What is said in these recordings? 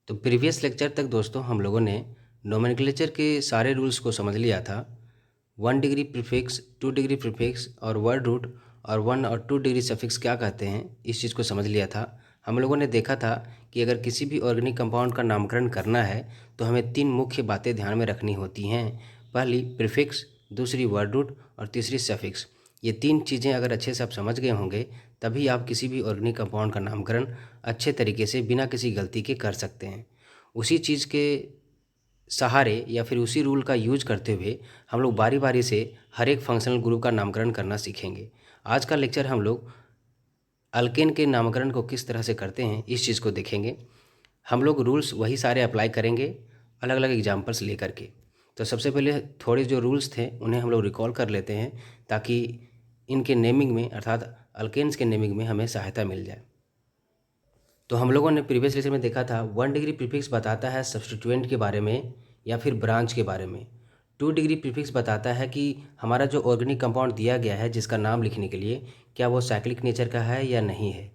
तो previous lecture तक दोस्तों हम लोगों ने नोमेनक्लेचर के सारे रूल्स को समझ लिया था। 1 डिग्री प्रीफिक्स, 2 डिग्री प्रीफिक्स और वर्ड रूट और 1 और 2 डिग्री सफिक्स क्या कहते हैं, इस चीज़ को समझ लिया था। हम लोगों ने देखा था कि अगर किसी भी ऑर्गेनिक कंपाउंड का नामकरण करना है तो हमें 3 मुख्य बातें ध्यान में रखनी होती हैं। पहली प्रीफिक्स, दूसरी वर्ड रूट और तीसरी सफिक्स। ये 3 चीज़ें अगर अच्छे से आप समझ गए होंगे तभी आप किसी भी ऑर्गेनिक कंपाउंड का नामकरण अच्छे तरीके से बिना किसी गलती के कर सकते हैं। उसी चीज़ के सहारे या फिर उसी रूल का यूज करते हुए हम लोग बारी बारी से हर एक फंक्शनल ग्रुप का नामकरण करना सीखेंगे। आज का लेक्चर हम लोग अल्केन के नामकरण को किस तरह से करते हैं इस चीज़ को देखेंगे। हम लोग रूल्स वही सारे अप्लाई करेंगे अलग अलग एग्जाम्पल्स लेकर के। तो सबसे पहले थोड़े जो रूल्स थे उन्हें हम लोग रिकॉल कर लेते हैं ताकि इनके नेमिंग में अर्थात अल्केन्स के नेमिंग में हमें सहायता मिल जाए। तो हम लोगों ने प्रीवियस लेक्चर में देखा था 1 डिग्री प्रीफिक्स बताता है सब्स्टिट्यूएंट के बारे में या फिर ब्रांच के बारे में। 2 डिग्री प्रीफिक्स बताता है कि हमारा जो ऑर्गेनिक कंपाउंड दिया गया है जिसका नाम लिखने के लिए क्या वो साइक्लिक नेचर का है या नहीं है।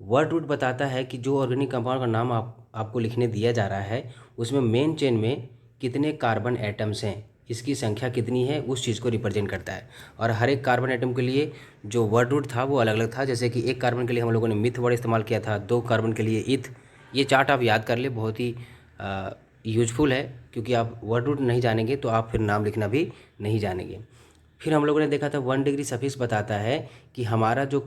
वर्ड रूट बताता है कि जो ऑर्गेनिक कंपाउंड का नाम आपको लिखने दिया जा रहा है उसमें मेन चेन में कितने कार्बन एटम्स हैं, इसकी संख्या कितनी है, उस चीज़ को रिप्रेजेंट करता है। और हर एक कार्बन एटम के लिए जो वर्ड रूट था वो अलग अलग था। जैसे कि 1 कार्बन के लिए हम लोगों ने मिथ वर्ड इस्तेमाल किया था, 2 कार्बन के लिए इथ। ये चार्ट आप याद कर ले, बहुत ही यूजफुल है क्योंकि आप वर्ड रूट नहीं जानेंगे तो आप फिर नाम लिखना भी नहीं जानेंगे। फिर हम लोगों ने देखा था 1 डिग्री सफिक्स बताता है कि हमारा जो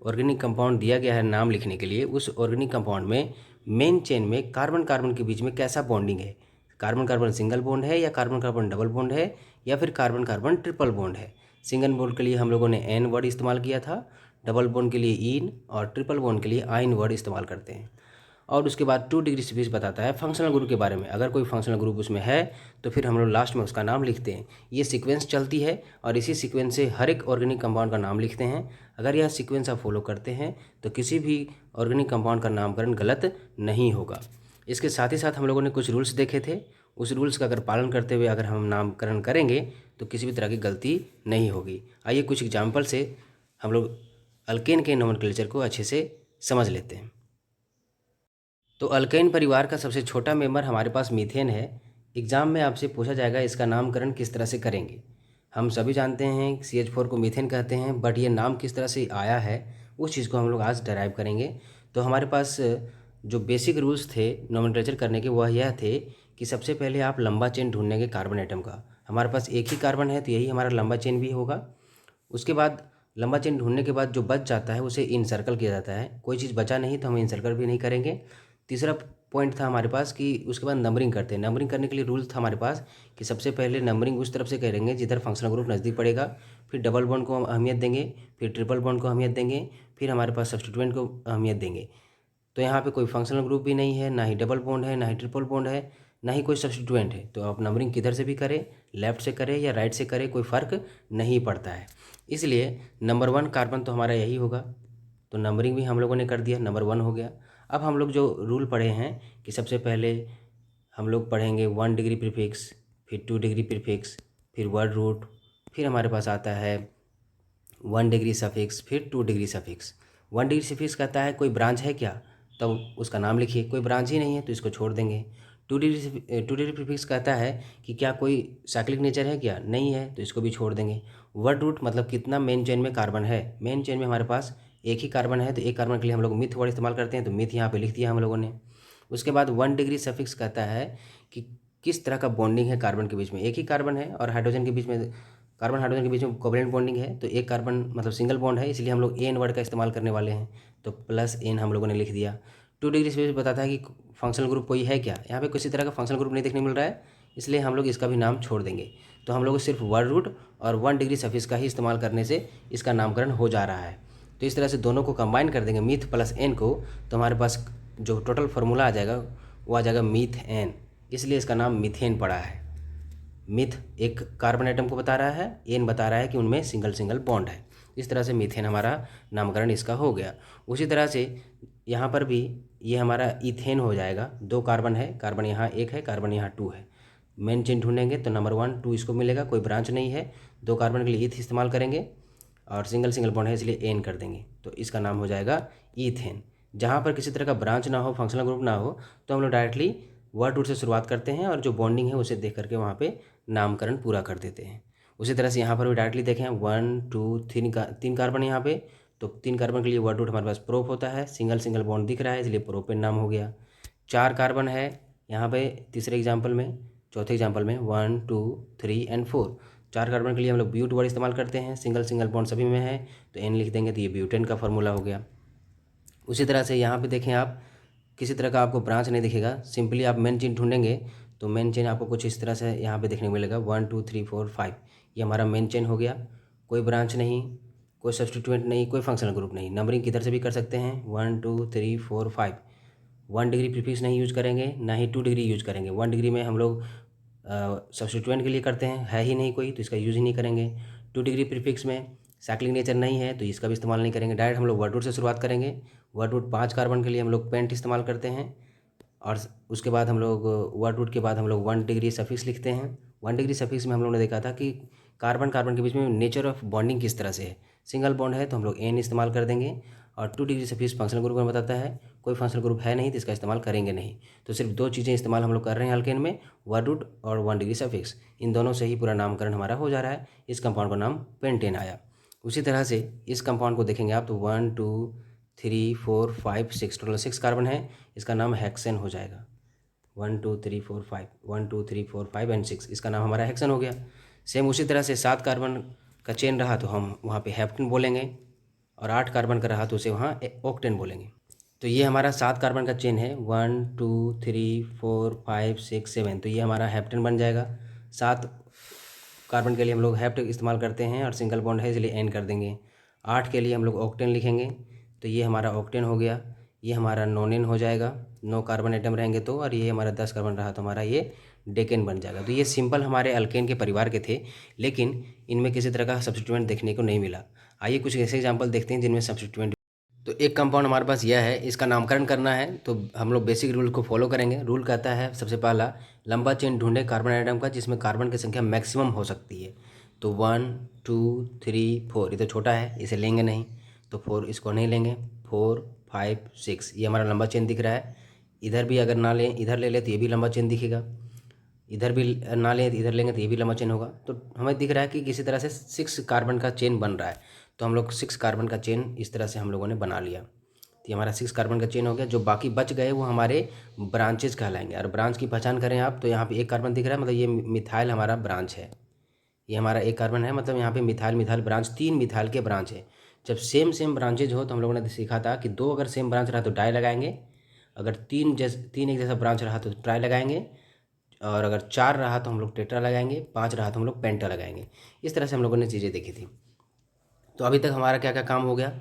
ऑर्गेनिक कंपाउंड दिया गया है नाम लिखने के लिए उस ऑर्गेनिक कंपाउंड में मेन चेन में कार्बन कार्बन के बीच में कैसा बॉन्डिंग है। कार्बन कार्बन सिंगल बॉन्ड है या कार्बन कार्बन डबल बॉन्ड है या फिर कार्बन कार्बन ट्रिपल बॉन्ड है। सिंगल बॉन्ड के लिए हम लोगों ने एन वर्ड इस्तेमाल किया था, डबल बॉन्ड के लिए इन और ट्रिपल बॉन्ड के लिए आइन वर्ड इस्तेमाल करते हैं। और उसके बाद 2 डिग्री सफिक्स बताता है फंक्शनल ग्रुप के बारे में। अगर कोई फंक्शनल ग्रुप उसमें है तो फिर हम लोग लास्ट में उसका नाम लिखते हैं। ये सीक्वेंस चलती है और इसी सीक्वेंस से हर एक ऑर्गेनिक कंपाउंड का नाम लिखते हैं। अगर यह सीक्वेंस आप फॉलो करते हैं तो किसी भी ऑर्गेनिक कंपाउंड का नामकरण गलत नहीं होगा। इसके साथ ही साथ हम लोगों ने कुछ रूल्स देखे थे, उस रूल्स का अगर पालन करते हुए अगर हम नामकरण करेंगे तो किसी भी तरह की गलती नहीं होगी। आइए कुछ एग्जाम्पल से हम लोग अल्केन के नोमेनक्लेचर को अच्छे से समझ लेते हैं। तो अल्केन परिवार का सबसे छोटा मेंबर हमारे पास मीथेन है। एग्जाम में आपसे पूछा जाएगा इसका नामकरण किस तरह से करेंगे। हम सभी जानते हैं CH4 को मीथेन कहते हैं, बट ये नाम किस तरह से आया है उस चीज़ को हम लोग आज डराइव करेंगे। तो हमारे पास जो बेसिक रूल्स थे नोमेनक्लेचर करने के वह यह थे कि सबसे पहले आप लंबा चेन ढूंढेंगे कार्बन एटम का। हमारे पास एक ही कार्बन है तो यही हमारा लंबा चेन भी होगा। उसके बाद लंबा चेन ढूंढने के बाद जो बच जाता है उसे इनसर्कल किया जाता है। कोई चीज़ बचा नहीं तो हम इनसर्कल भी नहीं करेंगे। तीसरा पॉइंट था हमारे पास कि उसके बाद नंबरिंग करते हैं। नंबरिंग करने के लिए रूल था हमारे पास कि सबसे पहले नंबरिंग उस तरफ से करेंगे जिधर फंक्शनल ग्रुप नज़दीक पड़ेगा, फिर डबल बॉन्ड को हम अहमियत देंगे, फिर ट्रिपल बॉन्ड को अहमियत देंगे, फिर हमारे पास सब्स्टिट्यूएंट को अहमियत देंगे। तो यहाँ पे कोई फंक्शनल ग्रुप भी नहीं है, ना ही डबल बॉन्ड है, ना ही ट्रिपल बॉन्ड है, ना ही कोई सब्स्टिट्यूएंट है। तो आप नंबरिंग किधर से भी करें, लेफ़्ट से करें या राइट से करें, कोई फ़र्क नहीं पड़ता है। इसलिए नंबर 1 कार्बन तो हमारा यही होगा। तो नंबरिंग भी हम लोगों ने कर दिया, नंबर 1 हो गया। अब हम लोग जो रूल पढ़े हैं कि सबसे पहले हम लोग पढ़ेंगे 1 डिग्री प्रीफिक्स, फिर 2 डिग्री प्रीफिक्स, फिर वर्ड रूट, फिर हमारे पास आता है 1 डिग्री सफिक्स, फिर 2 डिग्री सफिक्स। 1 डिग्री सफिक्स कहता है कोई ब्रांच है क्या, तो उसका नाम लिखिए। कोई ब्रांच ही नहीं है तो इसको छोड़ देंगे। 2 डिग्री प्रीफिक्स कहता है कि क्या कोई साइक्लिक नेचर है क्या, नहीं है तो इसको भी छोड़ देंगे। वर्ड रूट मतलब कितना मेन चेन में कार्बन है। मेन चेन में हमारे पास एक ही कार्बन है तो एक कार्बन के लिए हम लोग मिथ वर्ड इस्तेमाल करते हैं, तो मिथ यहाँ पे लिख दिया हम लोगों ने। उसके बाद 1 डिग्री सफिक्स कहता है कि किस तरह का बॉन्डिंग है कार्बन के बीच में। एक ही कार्बन है और हाइड्रोजन के बीच में, कार्बन हाइड्रोजन के बीच में कोवलेंट बॉन्डिंग है, तो एक कार्बन मतलब सिंगल बॉन्ड है, इसलिए हम लोग एन वर्ड का इस्तेमाल करने वाले हैं, तो प्लस एन हम लोगों ने लिख दिया। 2 डिग्री से बताता है कि फंक्शनल ग्रुप कोई है क्या। यहाँ पे किसी तरह का फंक्शनल ग्रुप नहीं देखने मिल रहा है, इसलिए हम लोग इसका भी नाम छोड़ देंगे। तो हम लोग सिर्फ वर्ड रूट और 1 डिग्री सफिक्स का ही इस्तेमाल करने से इसका नामकरण हो जा रहा है। तो इस तरह से दोनों को कंबाइन कर देंगे, मीथ प्लस एन को, तो हमारे पास जो टोटल फार्मूला आ जाएगा वो आ जाएगा मीथ एन, इसलिए इसका नाम मीथेन पड़ा है। मिथ एक कार्बन एटम को बता रहा है, एन बता रहा है कि उनमें सिंगल सिंगल बॉन्ड है। इस तरह से मीथेन हमारा नामकरण इसका हो गया। उसी तरह से यहाँ पर भी ये हमारा इथेन हो जाएगा। 2 कार्बन है, कार्बन यहाँ 1 है, कार्बन यहाँ 2 है। मेन चेन ढूंढेंगे तो नंबर 1 2 इसको मिलेगा, कोई ब्रांच नहीं है। 2 कार्बन के लिए ईथ इस्तेमाल करेंगे और सिंगल सिंगल बॉन्ड है इसलिए एन कर देंगे, तो इसका नाम हो जाएगा ईथेन। जहाँ पर किसी तरह का ब्रांच ना हो, फंक्शनल ग्रुप ना हो, तो हम लोग डायरेक्टली वर्ड रूट से शुरुआत करते हैं और जो बॉन्डिंग है उसे देख करके वहाँ पे नामकरण पूरा कर देते हैं। उसी तरह से यहाँ पर भी डायरेक्टली देखें 1 2 3 कार्बन यहाँ पे, तो 3 कार्बन के लिए वर्ड रूट हमारे पास प्रोप होता है। सिंगल सिंगल बॉन्ड दिख रहा है इसलिए प्रोपेन नाम हो गया। 4 कार्बन है यहाँ पे तीसरे एग्जाम्पल में, चौथे एग्जाम्पल में 1 2 3 एंड 4। 4 कार्बन के लिए हम लोग ब्यूट वर्ड इस्तेमाल करते हैं। सिंगल सिंगल बॉन्ड सभी में है तो एन लिख देंगे, तो ये ब्यूटेन का फॉर्मूला हो गया। उसी तरह से यहाँ पे देखें आप, किसी तरह का आपको ब्रांच नहीं दिखेगा, सिंपली आप मेन चेन ढूंढेंगे तो मेन चेन आपको कुछ इस तरह से यहाँ पे देखने को मिलेगा 1 2 3 4 5। ये हमारा मेन चेन हो गया। कोई ब्रांच नहीं, कोई सब्सटीट्यूएंट नहीं, कोई फंक्शनल ग्रुप नहीं। नंबरिंग किधर से भी कर सकते हैं 1 2 3 4 5। 1 डिग्री प्रीफिक्स नहीं यूज करेंगे, ना ही 2 डिग्री यूज करेंगे। 1 डिग्री में हम लोग सब्सटीट्यूएंट के लिए करते हैं, है ही नहीं कोई तो इसका यूज ही नहीं करेंगे। 2 डिग्री प्रीफिक्स में साइक्लिक नेचर नहीं है तो इसका भी इस्तेमाल नहीं करेंगे। डायरेक्ट हम लोग वर्ड रूट से शुरुआत करेंगे। वर्ड रूट 5 कार्बन के लिए हम लोग पेंट इस्तेमाल करते हैं और उसके बाद हम लोग वर्ड रूट के बाद हम लोग 1 डिग्री सफिक्स लिखते हैं। 1 डिग्री सफिक्स में हम लोग ने देखा था कि कार्बन कार्बन के बीच में नेचर ऑफ बॉन्डिंग किस तरह से है। सिंगल बॉन्ड है तो हम लोग एन इस्तेमाल कर देंगे और 2 डिग्री सफिक्स फंक्शनल ग्रुप में बताता है। कोई फंक्शनल ग्रुप है नहीं तो इसका इस्तेमाल करेंगे नहीं। तो सिर्फ 2 चीज़ें इस्तेमाल हम लोग कर रहे हैं अल्केन में, वर्ड रूट और 1 डिग्री सफिक्स। इन दोनों से ही पूरा नामकरण हमारा हो जा रहा है। इस कंपाउंड का नाम पेंटेन आया। उसी तरह से इस कंपाउंड को देखेंगे आप तो 1 2 3 4 5 6, टोटल 6 कार्बन है। इसका नाम हेक्सेन हो जाएगा। 1 2 3 4 5, 1 2 3 4 5 एंड 6, इसका नाम हमारा हेक्सेन हो गया। सेम उसी तरह से 7 कार्बन का चेन रहा तो हम वहाँ पे हेप्टेन बोलेंगे और 8 कार्बन का रहा तो उसे वहाँ ऑक्टेन बोलेंगे। तो ये हमारा 7 कार्बन का चेन है 1 2 3 4 5 6 7, तो ये हमारा हेप्टेन बन जाएगा। 7 कार्बन के लिए हम लोग हेप्ट इस्तेमाल करते हैं और सिंगल बॉन्ड है इसलिए एन कर देंगे। 8 के लिए हम लोग ऑक्टेन लिखेंगे तो ये हमारा ऑक्टेन हो गया। ये हमारा नोनेन हो जाएगा, 9 कार्बन एटम रहेंगे तो, और ये हमारा 10 कार्बन रहा तो हमारा ये डेकेन बन जाएगा। तो ये सिंपल हमारे अल्केन के परिवार के थे, लेकिन इनमें किसी तरह का सब्स्टिट्यूएंट देखने को नहीं मिला। आइए कुछ ऐसे एग्जांपल देखते हैं जिनमें सब्स्टिट्यूएंट। तो एक कंपाउंड हमारे पास यह है, इसका नामकरण करना है तो हम लोग बेसिक रूल को फॉलो करेंगे। रूल कहता है सबसे पहला, लंबा चेन ढूंढे कार्बन आइटम का जिसमें कार्बन की संख्या मैक्सिमम हो सकती है। तो 1 2 3 4, ये तो छोटा है इसे लेंगे नहीं, तो 4 इसको नहीं लेंगे। 4 5 6, ये हमारा लंबा चेन दिख रहा है। इधर भी अगर ना लें, इधर ले लें तो ये भी लंबा चेन दिखेगा। इधर भी ना लें तो इधर लेंगे तो ये भी लंबा चेन होगा। तो हमें दिख रहा है कि किसी तरह से 6 कार्बन का चेन बन रहा है। तो हम लोग 6 कार्बन का चेन इस तरह से हम लोगों ने बना लिया। तो ये हमारा 6 कार्बन का चेन हो गया। जो बाकी बच गए वो हमारे ब्रांचेज कहलाएंगे। और ब्रांच की पहचान करें आप तो यहाँ पे एक कार्बन दिख रहा है, मतलब ये मिथाइल हमारा ब्रांच है। ये हमारा एक कार्बन है, मतलब यहाँ पे मिथाइल मिथाइल ब्रांच, 3 मिथाइल के ब्रांच है। जब सेम सेम ब्रांचेज हो तो हम लोगों ने सीखा था कि 2 अगर सेम ब्रांच रहा तो डाई लगाएंगे, अगर 3 एक जैसा ब्रांच रहा तो ट्राई लगाएंगे, और अगर 4 रहा तो हम लोग टेट्रा लगाएंगे, 5 रहा तो हम लोग पेंटा लगाएंगे। इस तरह से हम लोगों ने चीज़ें देखी थी। तो अभी तक हमारा क्या क्या काम हो गया,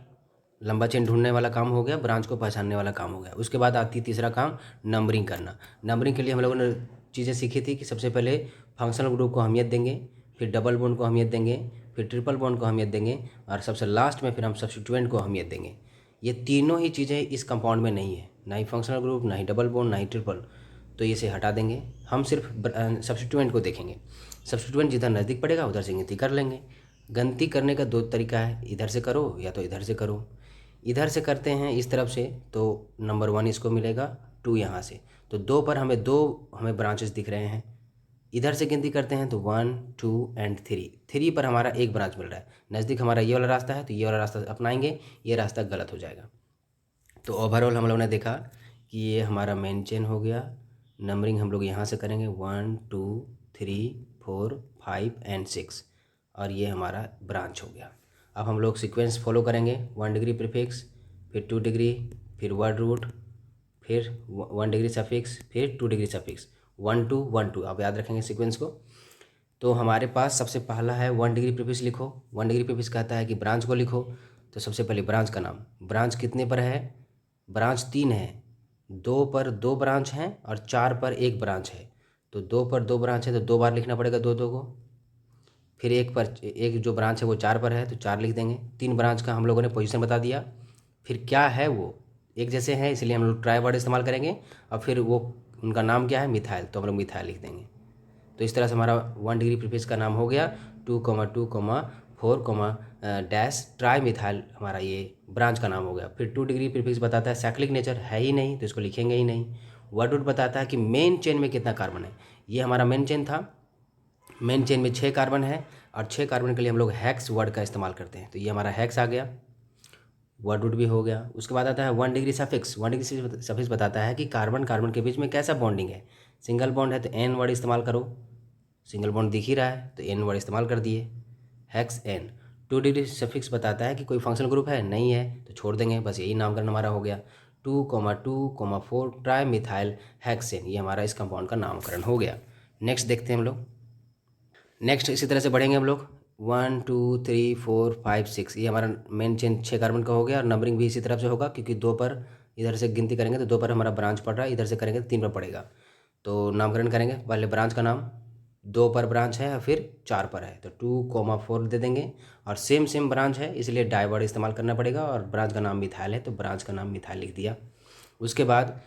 लंबा चेन ढूंढने वाला काम हो गया, ब्रांच को पहचानने वाला काम हो गया। उसके बाद आती है तीसरा काम, नंबरिंग करना। नंबरिंग के लिए हम लोगों ने चीज़ें सीखी थी कि सबसे पहले फंक्शनल ग्रुप को अहमियत देंगे, फिर डबल बॉन्ड को अहमियत देंगे, फिर ट्रिपल बॉन्ड को अहमियत देंगे, और सबसे लास्ट में फिर हम सब्स्टिट्यूएंट को अहमियत देंगे। ये तीनों ही चीज़ें इस कंपाउंड में नहीं है, ना ही फंक्शनल ग्रुप, ना ही डबल बॉन्ड, ना ही ट्रिपल। तो इसे हटा देंगे, हम सिर्फ सब्स्टिट्यूएंट को देखेंगे। सब्स्टिट्यूएंट जिधर नज़दीक पड़ेगा उधर से गिनती कर लेंगे। गिनती करने का 2 तरीका है, इधर से करो या तो इधर से करो। इधर से करते हैं इस तरफ से तो नंबर 1 इसको मिलेगा, 2 यहाँ से, तो 2 पर हमें ब्रांचेस दिख रहे हैं। इधर से गिनती करते हैं तो 1 2 एंड 3 पर हमारा एक ब्रांच मिल रहा है। नज़दीक हमारा ये वाला रास्ता है तो ये वाला रास्ता अपनाएंगे, ये रास्ता गलत हो जाएगा। तो ओवरऑल हम लोगों ने देखा कि ये हमारा मेन चेन हो गया। नंबरिंग हम लोग यहाँ से करेंगे 1 2 3 4 5 एंड 6, और ये हमारा ब्रांच हो गया। अब हम लोग सीक्वेंस फॉलो करेंगे, 1 डिग्री प्रीफिक्स, फिर 2 डिग्री, फिर वर्ड रूट, फिर 1 डिग्री सफिक्स, फिर 2 डिग्री सफिक्स, 1 2 1 2। आप याद रखेंगे सीक्वेंस को। तो हमारे पास सबसे पहला है 1 डिग्री प्रीफिक्स लिखो। 1 डिग्री प्रीफिक्स कहता है कि ब्रांच को लिखो। तो सबसे पहले ब्रांच का नाम, ब्रांच कितने पर है, ब्रांच 3 है। 2 पर 2 ब्रांच हैं और 4 पर 1 ब्रांच है। तो 2 पर 2 ब्रांच है तो 2 बार लिखना पड़ेगा 2 2 को। फिर एक जो ब्रांच है वो 4 पर है तो 4 लिख देंगे। 3 ब्रांच का हम लोगों ने पोजीशन बता दिया। फिर क्या है वो एक जैसे हैं इसलिए हम लोग ट्राई वर्ड इस्तेमाल करेंगे। और फिर वो उनका नाम क्या है, मिथाइल, तो हम लोग मिथाइल लिख देंगे। तो इस तरह से हमारा 1 डिग्री प्रीफिक्स का नाम हो गया 2, 2, डैश ट्राई मिथाइल हमारा ये ब्रांच का नाम हो गया। फिर 2 डिग्री प्रीफिक्स बताता है साइक्लिक नेचर है ही नहीं तो इसको लिखेंगे ही नहीं। वर्ड रूट बताता है कि मेन चेन में कितना कार्बन है, ये हमारा मेन चेन था। मेन चेन में 6 कार्बन है और 6 कार्बन के लिए हम लोग हैक्स वर्ड का इस्तेमाल करते हैं, तो ये हमारा हैक्स आ गया, वर्ड रूट भी हो गया। उसके बाद आता है 1 डिग्री सफिक्स। 1 डिग्री सफिक्स बताता है कि कार्बन कार्बन के बीच में कैसा बॉन्डिंग है। सिंगल बॉन्ड है तो एन वर्ड इस्तेमाल करो, सिंगल बॉन्ड दिख ही रहा है तो एन वर्ड इस्तेमाल कर दिए, हैक्स एन। 2 डिग्री सफिक्स बताता है कि कोई फंक्शनल ग्रुप है, नहीं है तो छोड़ देंगे, बस यही नामकरण हमारा हो गया। 2,2,4 ट्राई मिथाइल हेक्सेन, ये हमारा इस कंपाउंड का नामकरण हो गया। नेक्स्ट देखते हैं हम लोग। नेक्स्ट इसी तरह से बढ़ेंगे हम लोग, 1 2 3 4 5 6, ये हमारा मेन चेन 6 कार्बन का हो गया। और नंबरिंग भी इसी तरफ से होगा क्योंकि 2 पर इधर से गिनती करेंगे तो 2 पर हमारा ब्रांच पड़ रहा है, इधर से करेंगे तो 3 पर पड़ेगा। तो नामकरण करेंगे, पहले ब्रांच का नाम, 2 पर ब्रांच है और फिर 4 पर है तो 2,4 दे देंगे। और सेम ब्रांच है इसलिए डाई वर्ड इस्तेमाल करना पड़ेगा, और ब्रांच का नाम मिथाइल है तो ब्रांच का नाम मिथाइल लिख दिया। उसके बाद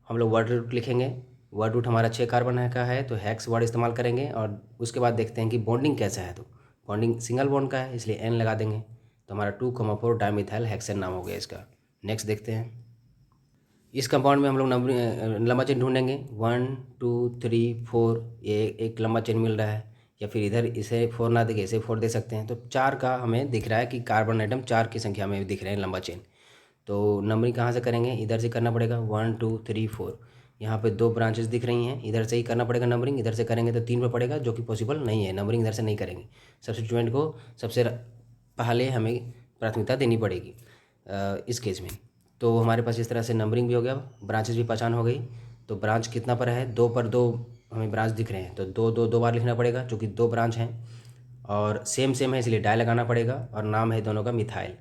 हम लोग वर्ड रूट लिखेंगे। वर्ड रूट हमारा 6 कार्बन है का है तो हैक्स वर्ड इस्तेमाल करेंगे। और उसके बाद देखते हैं कि बॉन्डिंग कैसा है, तो बॉन्डिंग सिंगल बॉन्ड का है इसलिए एन लगा देंगे, तो हमारा 2,4 डाइमिथाइल हेक्सेन नाम हो गया इसका। नेक्स्ट देखते हैं, इस कंपाउंड में हम लोग नंबर लंबा चेन ढूंढेंगे। 1 2 3 4, ये एक लंबा चेन मिल रहा है, या फिर इधर इसे 4 ना देके इसे 4 दे सकते हैं। तो 4 का हमें दिख रहा है कि कार्बन आइटम 4 की संख्या में दिख रहे हैं लंबा चेन। तो नंबरिंग कहाँ से करेंगे, इधर से करना पड़ेगा, 1 2 3 4। यहाँ पे 2 ब्रांचेस दिख रही हैं, इधर से ही करना पड़ेगा नंबरिंग, इधर से करेंगे तो 3 पे पड़ेगा जो कि पॉसिबल नहीं है, नंबरिंग इधर से नहीं करेंगे। सब्स्टिट्यूएंट को सबसे पहले हमें प्राथमिकता देनी पड़ेगी इस केस में। तो हमारे पास इस तरह से नंबरिंग भी हो गया, ब्रांचेस भी पहचान हो गई। तो ब्रांच कितना पर है, 2 पर 2 हमें ब्रांच दिख रहे हैं तो 2 बार लिखना पड़ेगा क्योंकि 2 ब्रांच हैं और सेम है इसलिए डाई लगाना पड़ेगा, और नाम है दोनों का मिथाइल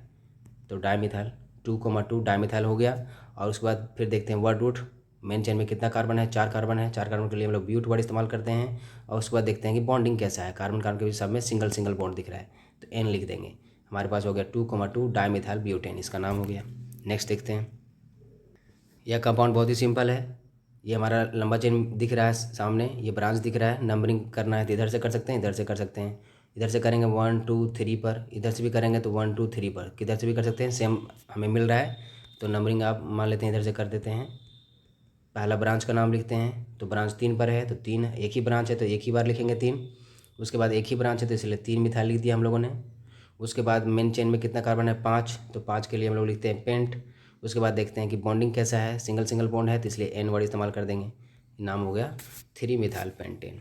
तो डाई मिथाइल, 2,2 डाइमिथाइल हो गया। और उसके बाद फिर देखते हैं वर्ड रूट, मेन चेन में कितना कार्बन है, 4 कार्बन है, 4 कार्बन के लिए हम लोग ब्यूट वर्ड इस्तेमाल करते हैं। और उसके बाद देखते हैं कि बॉन्डिंग कैसा है, कार्बन कार्बन के बीच सब में सिंगल बॉन्ड दिख रहा है तो एन लिख देंगे। हमारे पास हो गया 2,2 डाइमिथाइल ब्यूटेन, इसका नाम हो गया। नेक्स्ट देखते हैं, यह कंपाउंड बहुत ही सिंपल है। ये हमारा लंबा चेन दिख रहा है सामने, ये ब्रांच दिख रहा है, नंबरिंग करना है तो इधर से कर सकते हैं, इधर से कर सकते हैं। इधर से करेंगे 1 2 3 पर, इधर से भी करेंगे तो 1 2 3 पर, किधर से भी कर सकते हैं, सेम हमें मिल रहा है। तो नंबरिंग आप मान लेते हैं इधर से कर देते हैं। पहला ब्रांच का नाम लिखते हैं तो ब्रांच 3 पर है तो 3, एक ही ब्रांच है तो एक ही बार लिखेंगे 3। उसके बाद एक ही ब्रांच है तो इसलिए 3 मिथाइल लिख दिया हम लोगों ने। उसके बाद मेन चेन में कितना कार्बन है, 5, तो 5 के लिए हम लोग लिखते हैं पेंट। उसके बाद देखते हैं कि बॉन्डिंग कैसा है, सिंगल बॉन्ड है तो इसलिए एन वर्ड इस्तेमाल कर देंगे, नाम हो गया 3 मिथाइल पेंटेन।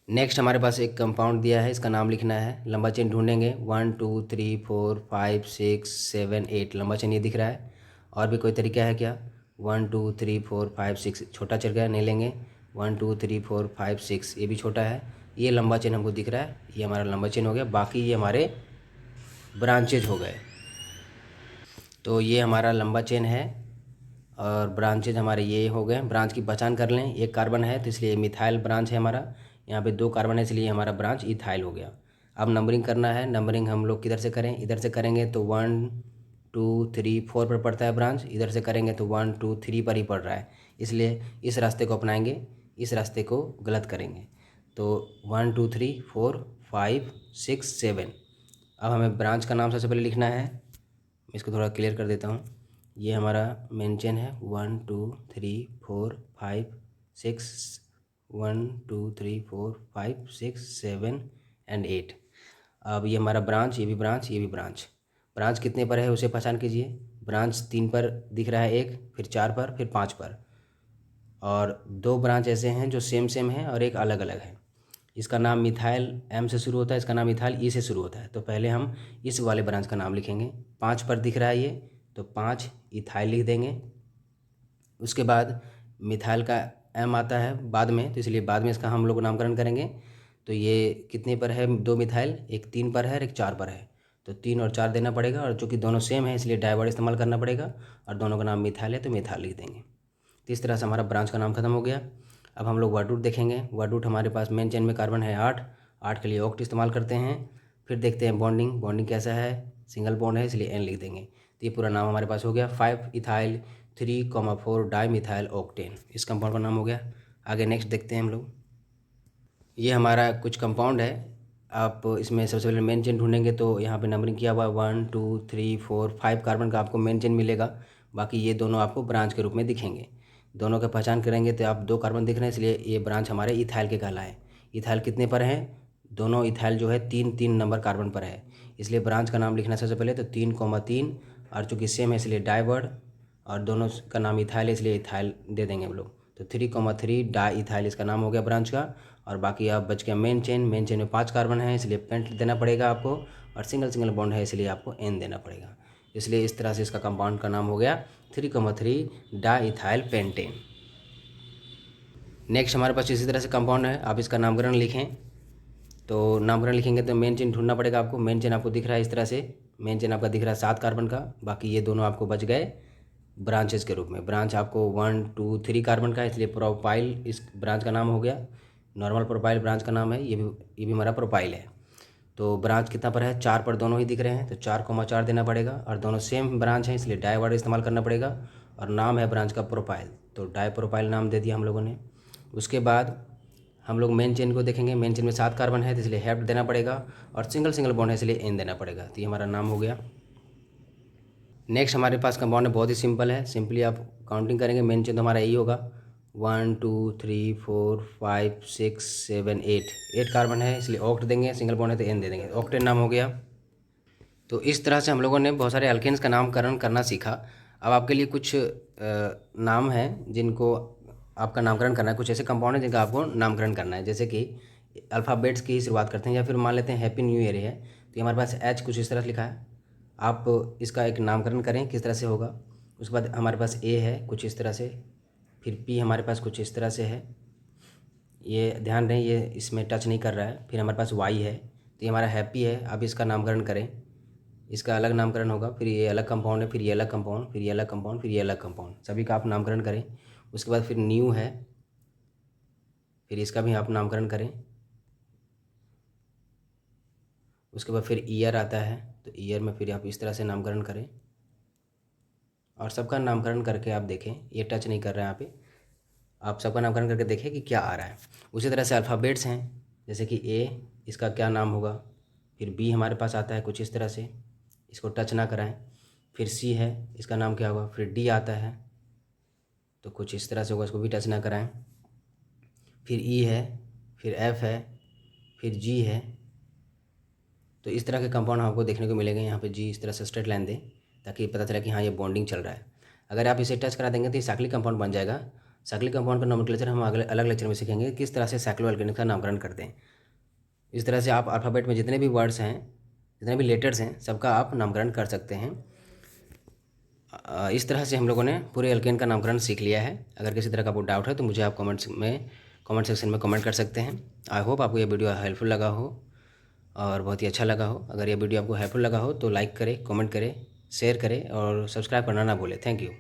नेक्स्ट हमारे पास एक कंपाउंड दिया है, इसका नाम लिखना है, लंबा चेन ढूंढेंगे, 1 2 3 4 5 6 7 8, लंबा चेन ये दिख रहा है। और भी कोई तरीका है क्या, 1 2 3 4 5 6, छोटा चल गया नहीं लेंगे, 1 2 3 4 5 6 ये भी छोटा है। ये लंबा चेन हमको दिख रहा है, ये हमारा लंबा चेन हो गया, बाकी ये हमारे ब्रांचेज हो गए। तो ये हमारा लंबा चेन है और ब्रांचेज हमारे ये हो गए। ब्रांच की पहचान कर लें, एक कार्बन है तो इसलिए मिथाइल ब्रांच है हमारा, यहाँ पे 2 कार्बन है इसलिए हमारा ब्रांच इथाइल हो गया। अब नंबरिंग करना है, नंबरिंग हम लोग किधर से करें, इधर से करेंगे तो 1 2 3 4 पर पड़ता है ब्रांच, इधर से करेंगे तो 1 2 3 पर ही पड़ रहा है, इसलिए इस रास्ते को अपनाएंगे, इस रास्ते को गलत करेंगे। तो 1 2 3 4 5 6 7। अब हमें ब्रांच का नाम सबसे पहले लिखना है, मैं इसको थोड़ा क्लियर कर देता हूँ। ये हमारा मेन चेन है, 1 2 3 4 5 6, 1 2 3 4 5 6 7 एंड 8। अब ये हमारा ब्रांच, ये भी ब्रांच, ये भी ब्रांच। ब्रांच कितने पर है उसे पहचान कीजिए, ब्रांच 3 पर दिख रहा है एक, फिर 4 पर, फिर 5 पर, और 2 ब्रांच ऐसे हैं जो सेम हैं और एक अलग अलग है। इसका नाम मिथाइल एम से शुरू होता है, इसका नाम मिथाइल ई से शुरू होता है, तो पहले हम इस वाले ब्रांच का नाम लिखेंगे। 5 पर दिख रहा है ये तो 5 इथाइल लिख देंगे। उसके बाद मिथाइल का एम आता है बाद में तो इसलिए बाद में इसका हम लोग नामकरण करेंगे। तो ये कितने पर है, 2 मिथाइल, एक 3 पर है और एक 4 पर है, तो 3 और 4 देना पड़ेगा, और चूँकि दोनों सेम है इसलिए डाइवर्ड इस्तेमाल करना पड़ेगा, और दोनों का नाम मिथाइल है तो मिथाइल लिख देंगे। तो इस तरह से हमारा ब्रांच का नाम खत्म हो गया। अब हम लोग वर्ड रूट देखेंगे। वर्ड रूट हमारे पास मेन चेन में कार्बन है 8, 8 के लिए ऑक्ट इस्तेमाल करते हैं। फिर देखते हैं बॉन्डिंग कैसा है, सिंगल बॉन्ड है इसलिए एन लिख देंगे। तो ये पूरा नाम हमारे पास हो गया, 5 इथाइल 3,4 डाई मिथाइल ऑक्टेन, इस कंपाउंड का नाम हो गया। आगे नेक्स्ट देखते हैं हम लोग, ये हमारा कुछ कंपाउंड है, आप इसमें सबसे पहले मेन चेन ढूंढेंगे तो यहाँ पे नंबरिंग किया हुआ 1 2 3 4 5 कार्बन का आपको मेन चेन मिलेगा। बाकी ये दोनों आपको ब्रांच के रूप में दिखेंगे। दोनों का पहचान करेंगे तो आप 2 कार्बन दिख रहे हैं, इसलिए ये ब्रांच हमारे इथाइल के कहलाए। इथाइल कितने पर हैं? दोनों इथाइल जो है 3 नंबर कार्बन पर है, इसलिए ब्रांच का नाम लिखना सबसे पहले तो 3,3, और चूँकि सेम है इसलिए डाइवर्ड, और दोनों का नाम इथाइल है इसलिए इथाइल दे देंगे हम लोग। तो 3,3 डाई इथाइल इसका नाम हो गया ब्रांच का। और बाकी आप बच गया मेन चेन में 5 कार्बन है इसलिए पेंट देना पड़ेगा आपको, और सिंगल बॉन्ड है इसलिए आपको एन देना पड़ेगा। इसलिए इस तरह से इसका कंपाउंड का नाम हो गया 3,3 डाई इथाइल पेंटेन। नेक्स्ट हमारे पास इसी तरह से कंपाउंड है, आप इसका नामकरण लिखें। तो नामकरण लिखेंगे तो मेन चेन ढूंढना पड़ेगा आपको। मेन चेन आपको दिख रहा है इस तरह से, मेन चेन आपका दिख रहा है 7 कार्बन का। बाकी ये दोनों आपको बच गए ब्रांचेस के रूप में। ब्रांच आपको 1 2 3 कार्बन का है इसलिए प्रोपाइल इस ब्रांच का नाम हो गया। नॉर्मल प्रोपाइल ब्रांच का नाम है, ये भी हमारा प्रोपाइल है। तो ब्रांच कितना पर है? 4 पर दोनों ही दिख रहे हैं तो 4,4 देना पड़ेगा, और दोनों सेम ब्रांच हैं इसलिए डाई वर्ड इस्तेमाल करना पड़ेगा, और नाम है ब्रांच का प्रोपाइल तो डाई प्रोपाइल नाम दे दिया हम लोगों ने। उसके बाद हम लोग मेन चेन को देखेंगे। मेन चेन में 7 कार्बन है तो इसलिए हेप्ट देना पड़ेगा, और सिंगल बॉन्ड है इसलिए एन देना पड़ेगा। तो ये हमारा नाम हो गया। नेक्स्ट हमारे पास कंपाउंड है, बहुत ही सिंपल है। सिंपली आप काउंटिंग करेंगे, मेन चेन तो हमारा यही होगा 1 2 3 4 5 6 7 8 कार्बन है इसलिए ऑक्ट देंगे, सिंगल बॉन्ड है तो एन दे देंगे, ऑक्टेन नाम हो गया। तो इस तरह से हम लोगों ने बहुत सारे अल्केन्स का नामकरण करना सीखा। अब आपके लिए कुछ नाम हैं जिनको आपका नामकरण करना है। कुछ ऐसे कंपाउंड हैं जिनका आपको नामकरण करना है, जैसे कि अल्फ़ाबेट्स की ही शुरुआत करते हैं, या फिर मान लेते हैं हैप्पी न्यू ईयर है। तो ये हमारे पास एच कुछ इस तरह लिखा है, आप इसका एक नामकरण करें किस तरह से होगा। उसके बाद हमारे पास ए है कुछ इस तरह से, फिर पी हमारे पास कुछ इस तरह से है, ये ध्यान रहे ये इसमें टच नहीं कर रहा है। फिर हमारे पास वाई है तो ये हमारा हैप्पी है। अब इसका नामकरण करें, इसका अलग नामकरण होगा, फिर ये अलग कंपाउंड है, फिर ये अलग कंपाउंड, फिर ये अलग कंपाउंड, फिर ये अलग कंपाउंड, सभी का आप नामकरण करें। उसके बाद फिर न्यू है, फिर इसका भी आप नामकरण करें। उसके बाद फिर ईयर आता है तो ईयर में फिर आप इस तरह से नामकरण करें, और सबका नामकरण करके आप देखें ये टच नहीं कर रहा है यहाँ पे, आप सबका नामकरण करके देखें कि क्या आ रहा है। उसी तरह से अल्फ़ाबेट्स हैं, जैसे कि ए, इसका क्या नाम होगा। फिर बी हमारे पास आता है कुछ इस तरह से, इसको टच ना कराएं। फिर सी है, इसका नाम क्या होगा। फिर डी आता है तो कुछ इस तरह से होगा, इसको भी टच ना कराएं। फिर ई है, फिर एफ़ है, फिर जी है। तो इस तरह के कंपाउंड आपको देखने को मिलेंगे। यहाँ पे जी इस तरह से स्ट्रेट लाइन दें ताकि पता चले कि हाँ ये बॉन्डिंग चल रहा है। अगर आप इसे टच करा देंगे तो ये साइक्लिक कंपाउंड बन जाएगा। साइक्लिक कंपाउंड का नोमेनक्लेचर हम अगले अलग लेक्चर में सीखेंगे किस तरह से साइक्लोएल्केन का नामकरण करते हैं। इस तरह से आप अल्फ़ाबेट में जितने भी वर्ड्स हैं, जितने भी लेटर्स हैं, सबका आप नामकरण कर सकते हैं। इस तरह से हम लोगों ने पूरे एल्केन का नामकरण सीख लिया है। अगर किसी तरह का आपको डाउट है तो मुझे आप कमेंट सेक्शन में कमेंट कर सकते हैं। आई होप आपको ये वीडियो हेल्पफुल लगा हो और बहुत ही अच्छा लगा हो। अगर ये वीडियो आपको हेल्पफुल लगा हो तो लाइक करें, कमेंट करें, शेयर करें और सब्सक्राइब करना ना भूलें। Thank you.